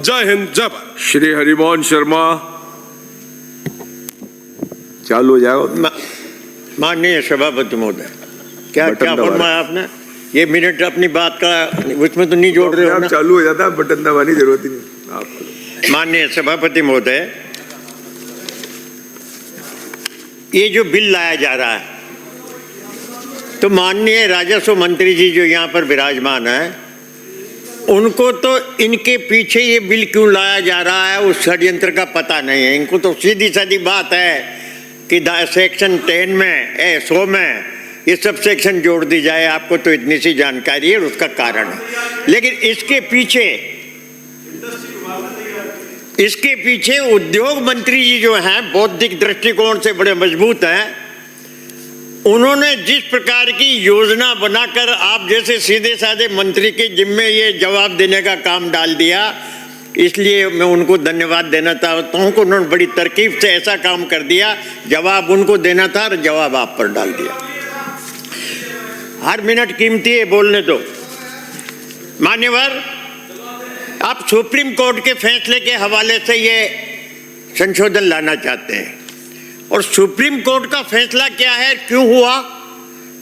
जय हिंद जय भारत। श्री हरिमोहन शर्मा चालू हो जाएगा। माननीय सभापति महोदय, क्या बटन क्या दबा फरमाया आपने? ये मिनट अपनी बात का उसमें तो नहीं जोड़ रहे हो आप ना? चालू हो जाता है, बटन दबाने की जरूरत ही नहीं आपको। माननीय सभापति महोदय, ये जो बिल लाया जा रहा है, तो माननीय राजस्व मंत्री जी जो यहाँ पर विराजमान है, उनको तो इनके पीछे ये बिल क्यों लाया जा रहा है उस षड्यंत्र का पता नहीं है। इनको तो सीधी सादी बात है कि सेक्शन 10 में 100 में ये सब सेक्शन जोड़ दी जाए। आपको तो इतनी सी जानकारी है और उसका कारण है, लेकिन इसके पीछे उद्योग मंत्री जी जो हैं, बौद्धिक दृष्टिकोण से बड़े मजबूत हैं। उन्होंने जिस प्रकार की योजना बनाकर आप जैसे सीधे साधे मंत्री के जिम्मे ये जवाब देने का काम डाल दिया, इसलिए मैं उनको धन्यवाद देना चाहता हूँ कि उन्होंने बड़ी तरकीब से ऐसा काम कर दिया। जवाब उनको देना था और जवाब आप पर डाल दिया। हर मिनट कीमती है, बोलने दो। मान्यवर, आप सुप्रीम कोर्ट के फैसले के हवाले से ये संशोधन लाना चाहते हैं, और सुप्रीम कोर्ट का फैसला क्या है, क्यों हुआ,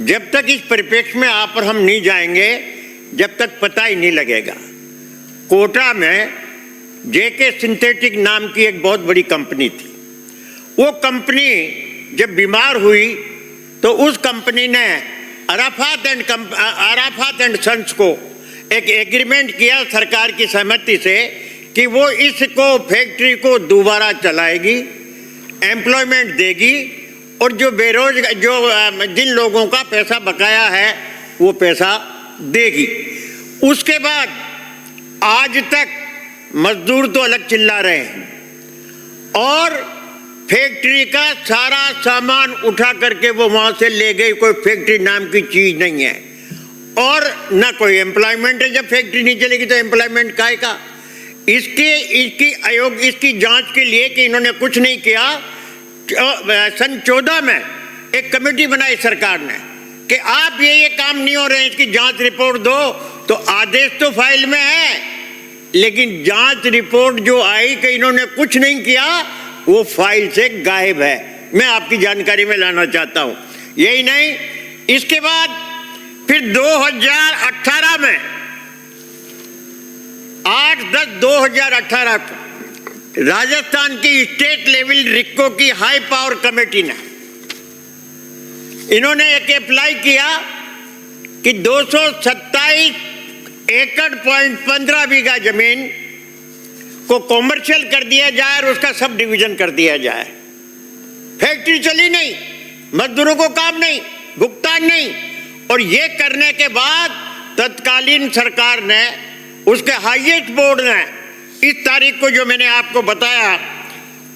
जब तक इस परिप्रेक्ष्य में आप और हम नहीं जाएंगे, जब तक पता ही नहीं लगेगा। कोटा में जेके सिंथेटिक नाम की एक बहुत बड़ी कंपनी थी। वो कंपनी जब बीमार हुई तो उस कंपनी ने अराफात एंड सन्स को एक एग्रीमेंट किया सरकार की सहमति से कि वो इसको फैक्ट्री को दोबारा चलाएगी, एम्प्लॉयमेंट देगी, और जो जिन लोगों का पैसा बकाया है वो पैसा देगी। उसके बाद आज तक मजदूर तो अलग चिल्ला रहे हैं, और फैक्ट्री का सारा सामान उठा करके वो वहां से ले गई। कोई फैक्ट्री नाम की चीज नहीं है, और ना कोई एम्प्लॉयमेंट है। जब फैक्ट्री नहीं चलेगी तो एम्प्लॉयमेंट काहे का? इसकी जांच के लिए कि इन्होंने कुछ नहीं किया, सन 14 में एक कमेटी बनाई सरकार ने कि आप ये काम नहीं हो रहे हैं, इसकी जांच रिपोर्ट दो। तो आदेश तो फाइल में है, लेकिन जांच रिपोर्ट जो आई कि इन्होंने कुछ नहीं किया, वो फाइल से गायब है। मैं आपकी जानकारी में लाना चाहता हूं। यही नहीं, इसके बाद फिर 2018 में 8/10/2018 को राजस्थान की स्टेट लेवल रिक्को की हाई पावर कमेटी ने इन्होंने एक अप्लाई किया कि 227 एकड़ 15 बीघा जमीन को कॉमर्शियल कर दिया जाए और उसका सब डिवीजन कर दिया जाए। फैक्ट्री चली नहीं, मजदूरों को काम नहीं, भुगतान नहीं, और ये करने के बाद तत्कालीन सरकार ने, उसके हाईएस्ट बोर्ड ने इस तारीख को जो मैंने आपको बताया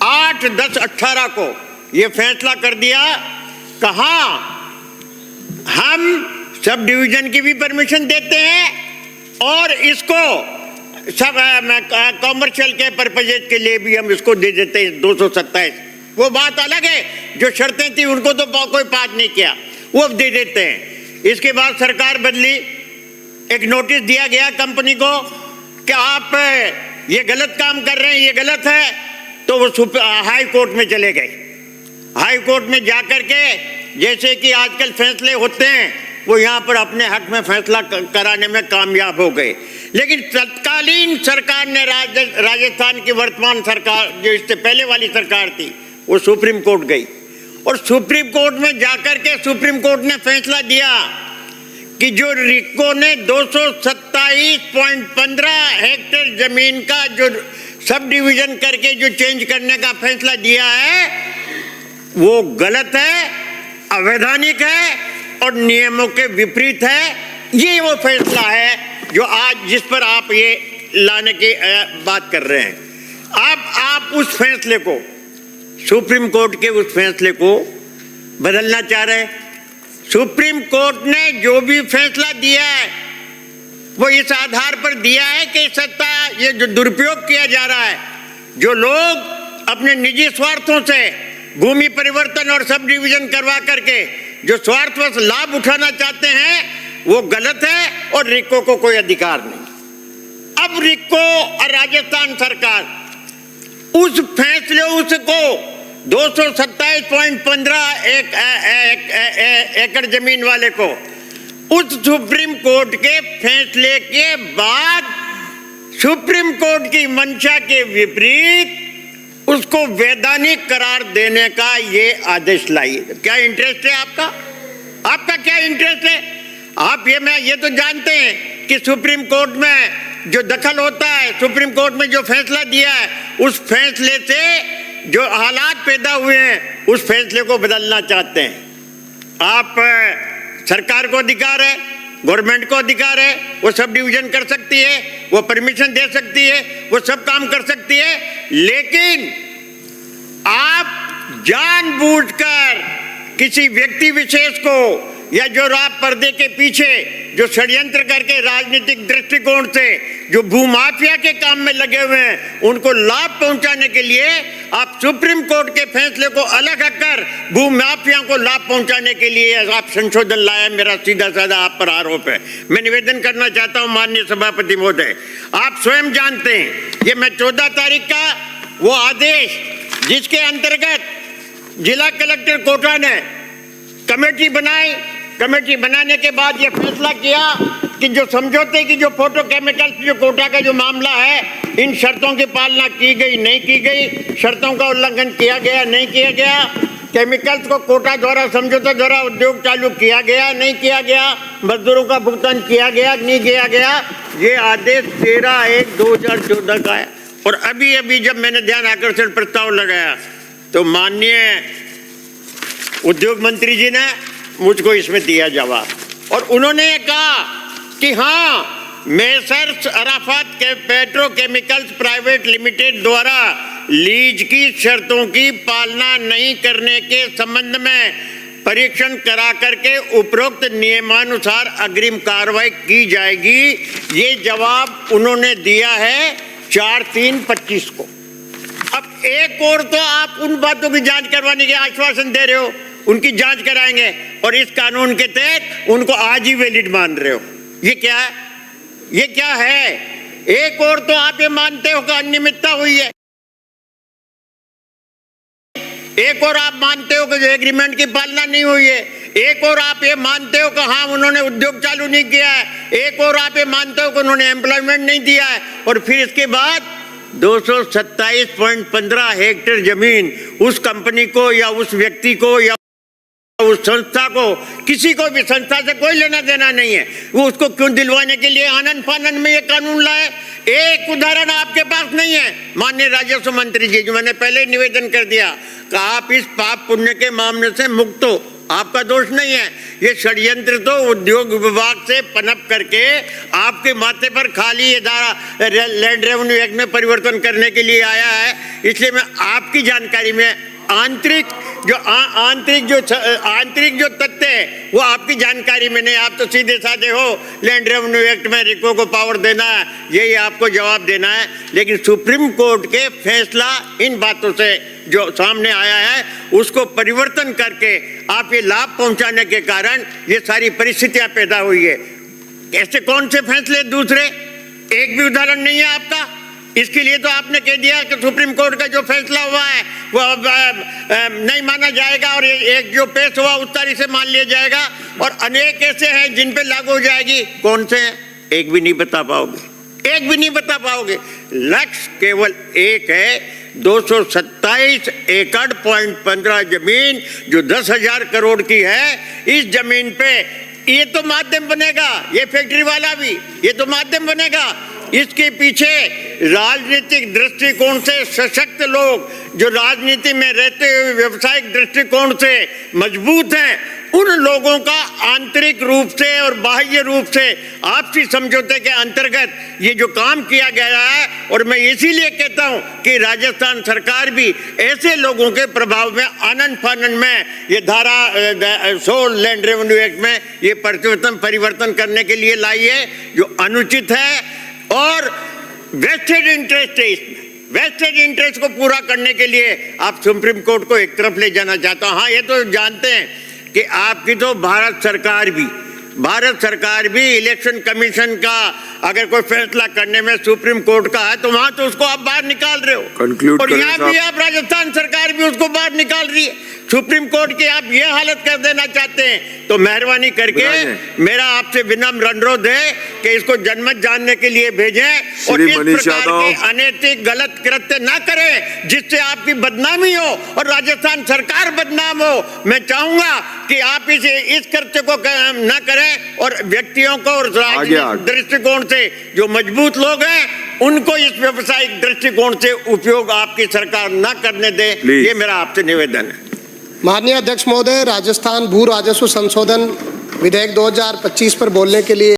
8/10/18 को ये फैसला कर दिया, कहा हम सब डिवीजन की भी परमिशन देते हैं और इसको सब कॉमर्शियल के पर्पजेज के लिए भी हम इसको दे देते हैं। 227 वो बात अलग है, जो शर्तें थी उनको तो कोई बात नहीं किया, वो अब दे देते हैं। इसके बाद सरकार बदली, एक नोटिस दिया गया कंपनी को कि आप ये गलत काम कर रहे हैं, ये गलत है। तो वो हाई कोर्ट में चले गए। हाई कोर्ट में जाकर के जैसे कि आजकल फैसले होते हैं, वो यहाँ पर अपने हक में फैसला कराने में कामयाब हो गए। लेकिन तत्कालीन सरकार ने, राजस्थान की वर्तमान सरकार जो इससे पहले वाली सरकार थी, वो सुप्रीम कोर्ट गई, और सुप्रीम कोर्ट में जाकर के सुप्रीम कोर्ट ने फैसला दिया कि जो रिक्को ने 227.15 हेक्टेयर जमीन का जो सब डिवीजन करके जो चेंज करने का फैसला दिया है, वो गलत है, अवैधानिक है और नियमों के विपरीत है। ये वो फैसला है जो आज जिस पर आप ये लाने की बात कर रहे हैं। अब आप उस फैसले को, सुप्रीम कोर्ट के उस फैसले को बदलना चाह रहे हैं। सुप्रीम कोर्ट ने जो भी फैसला दिया है वो इस आधार पर दिया है कि सत्ता ये जो दुरुपयोग किया जा रहा है, जो लोग अपने निजी स्वार्थों से भूमि परिवर्तन और सब डिवीजन करवा करके जो स्वार्थवश लाभ उठाना चाहते हैं, वो गलत है और रिक्को को कोई अधिकार नहीं। अब रिको और राजस्थान सरकार उस फैसले उसको 227.15 एकड़ जमीन वाले को उस सुप्रीम कोर्ट के फैसले के बाद सुप्रीम कोर्ट की मंशा के विपरीत उसको वैधानिक करार देने का ये आदेश लाइए। क्या इंटरेस्ट है आपका? आपका क्या इंटरेस्ट है? आप ये तो जानते हैं कि सुप्रीम कोर्ट में जो दखल होता है, सुप्रीम कोर्ट में जो फैसला दिया है, उस फैसले से जो हालात पैदा हुए हैं उस फैसले को बदलना चाहते हैं। आप सरकार को अधिकार है, गवर्नमेंट को अधिकार है, वो सब डिवीजन कर सकती है, वो परमिशन दे सकती है, वो सब काम कर सकती है, लेकिन आप जानबूझकर किसी व्यक्ति विशेष को या जो रात पर्दे के पीछे जो षड्यंत्र करके राजनीतिक दृष्टिकोण से जो भूमाफिया के काम में लगे हुए हैं उनको लाभ पहुंचाने के लिए आप सुप्रीम कोर्ट के फैसले को अलग रखकर भूमाफिया को लाभ पहुंचाने के लिए आप संशोधन लाया। मेरा सीधा साधा आप पर आरोप है। मैं निवेदन करना चाहता हूं माननीय सभापति महोदय, आप स्वयं जानते हैं ये मैं 14 तारीख का वो आदेश जिसके अंतर्गत जिला कलेक्टर कोटा ने कमेटी बनाई, कमेटी बनाने के बाद ये फैसला किया कि जो समझौते की जो फोटोकेमिकल्स जो कोटा का जो मामला है, इन शर्तों की पालना की गई नहीं की गई, शर्तों का उल्लंघन किया गया नहीं किया गया, केमिकल्स को कोटा द्वारा समझौता द्वारा उद्योग चालू किया गया नहीं किया गया, मजदूरों का भुगतान किया गया नहीं किया गया। ये आदेश 13/1/2014 का है। और अभी अभी जब मैंने ध्यान आकर्षण प्रस्ताव लगाया तो माननीय उद्योग मंत्री जी ने मुझको इसमें दिया जवाब और उन्होंने कहा कि हाँ, मेसर्स अराफात के पेट्रोकेमिकल्स प्राइवेट लिमिटेड द्वारा लीज की शर्तों की पालना नहीं करने के संबंध में परीक्षण करा करके उपरोक्त नियमानुसार अग्रिम कार्रवाई की जाएगी। ये जवाब उन्होंने दिया है 4/3/25 को। अब एक और तो आप उन बातों की जांच करवाने के आश्वासन दे रहे हो, उनकी जांच कराएंगे और इस कानून के तहत उनको आज ही वैलिड मान रहे हो। ये क्या है? ये क्या है? एक और तो आप ये मानते हो कि अनियमितता हुई है, एक और आप मानते हो कि जो एग्रीमेंट की पालना नहीं हुई है, एक और आप ये मानते हो कि हाँ उन्होंने उद्योग चालू नहीं किया है, एक और आप ये मानते हो कि उन्होंने एम्प्लॉयमेंट नहीं दिया है, और फिर इसके बाद 227.15 हेक्टेयर जमीन उस कंपनी को या उस व्यक्ति को या उस संस्था को, किसी को भी संस्था से कोई लेना देना नहीं है, वो उसको क्यों दिलवाने के लिए आनन फानन में ये कानून लाए? एक उदाहरण आपके पास नहीं है माननीय राजस्व मंत्री जी, जो मैंने पहले निवेदन कर दिया कि आप इस पाप पुण्य के मामले से मुक्त हो, आपका दोष नहीं है। ये षड्यंत्र तो उद्योग विभाग से पनप करके आपके माथे पर खाली इदारा लैंड रेवेन्यू एक्ट में परिवर्तन करने के लिए आया है। इसलिए मैं आपकी जानकारी में आंतरिक जो तथ्य है वो आपकी जानकारी में नहीं। आप तो सीधे साधे हो, लैंड रेवेन्यू एक्ट में रिको को पावर देना है, यही आपको जवाब देना है। लेकिन सुप्रीम कोर्ट के फैसला इन बातों से जो सामने आया है उसको परिवर्तन करके आप ये लाभ पहुंचाने के कारण ये सारी परिस्थितियां पैदा हुई है। ऐसे कौन से फैसले दूसरे? एक भी उदाहरण नहीं है आपका। इसके लिए तो आपने कह दिया कि सुप्रीम कोर्ट का जो फैसला हुआ है वो नहीं माना जाएगा और एक जो पेश हुआ उस तारीख से मान लिया जाएगा, और अनेक ऐसे हैं जिन पे लागू हो जाएगी। कौन से हैं? एक भी नहीं बता पाओगे, एक भी नहीं बता पाओगे। लक्ष्य केवल एक है, 227 एकड़ .15 जमीन जो 10,000 करोड़ की है, इस जमीन पे ये तो माध्यम बनेगा, ये फैक्ट्री वाला भी ये तो माध्यम बनेगा। इसके पीछे राजनीतिक दृष्टिकोण से सशक्त लोग जो राजनीति में रहते हुए व्यवसायिक दृष्टिकोण से मजबूत हैं, उन लोगों का आंतरिक रूप से और बाह्य रूप से आपसी समझौते के अंतर्गत ये जो काम किया गया है। और मैं इसीलिए कहता हूं कि राजस्थान सरकार भी ऐसे लोगों के प्रभाव में आनन फानन में ये धारा 16 लैंड रेवेन्यू एक्ट में ये परिवर्तन करने के लिए लाई है, जो अनुचित है और वेस्टेड इंटरेस्ट है। इसमें वेस्टेड इंटरेस्ट को पूरा करने के लिए आप सुप्रीम कोर्ट को एक तरफ ले जाना चाहता हूं। हाँ, ये तो जानते हैं कि आपकी तो भारत सरकार भी भारत सरकार भी इलेक्शन कमीशन का अगर कोई फैसला करने में सुप्रीम कोर्ट का है तो वहां तो उसको आप बाहर निकाल रहे हो। Conclude और करें यहाँ साहब। भी आप राजस्थान सरकार भी उसको बाहर निकाल रही है। सुप्रीम कोर्ट की आप ये हालत कर देना चाहते हैं तो मेहरबानी करके बताइए। मेरा आपसे विनम्र अनुरोध है कि इसको जनमत जानने के लिए भेजें और श्री इस मनीष प्रकार के यादव। अनैतिक गलत कृत्य ना करें जिससे आपकी बदनामी हो और राजस्थान सरकार बदनाम हो। मैं चाहूंगा कि आप इस कृत्य को ना करें और व्यक्तियों को और राजनीतिक दृष्टिकोण से जो मजबूत लोग हैं उनको इस व्यवसायिक दृष्टिकोण से उपयोग आपकी सरकार ना करने दे। Please। ये मेरा आपसे निवेदन है। माननीय अध्यक्ष महोदय, राजस्थान भू राजस्व संशोधन विधेयक 2025 पर बोलने के लिए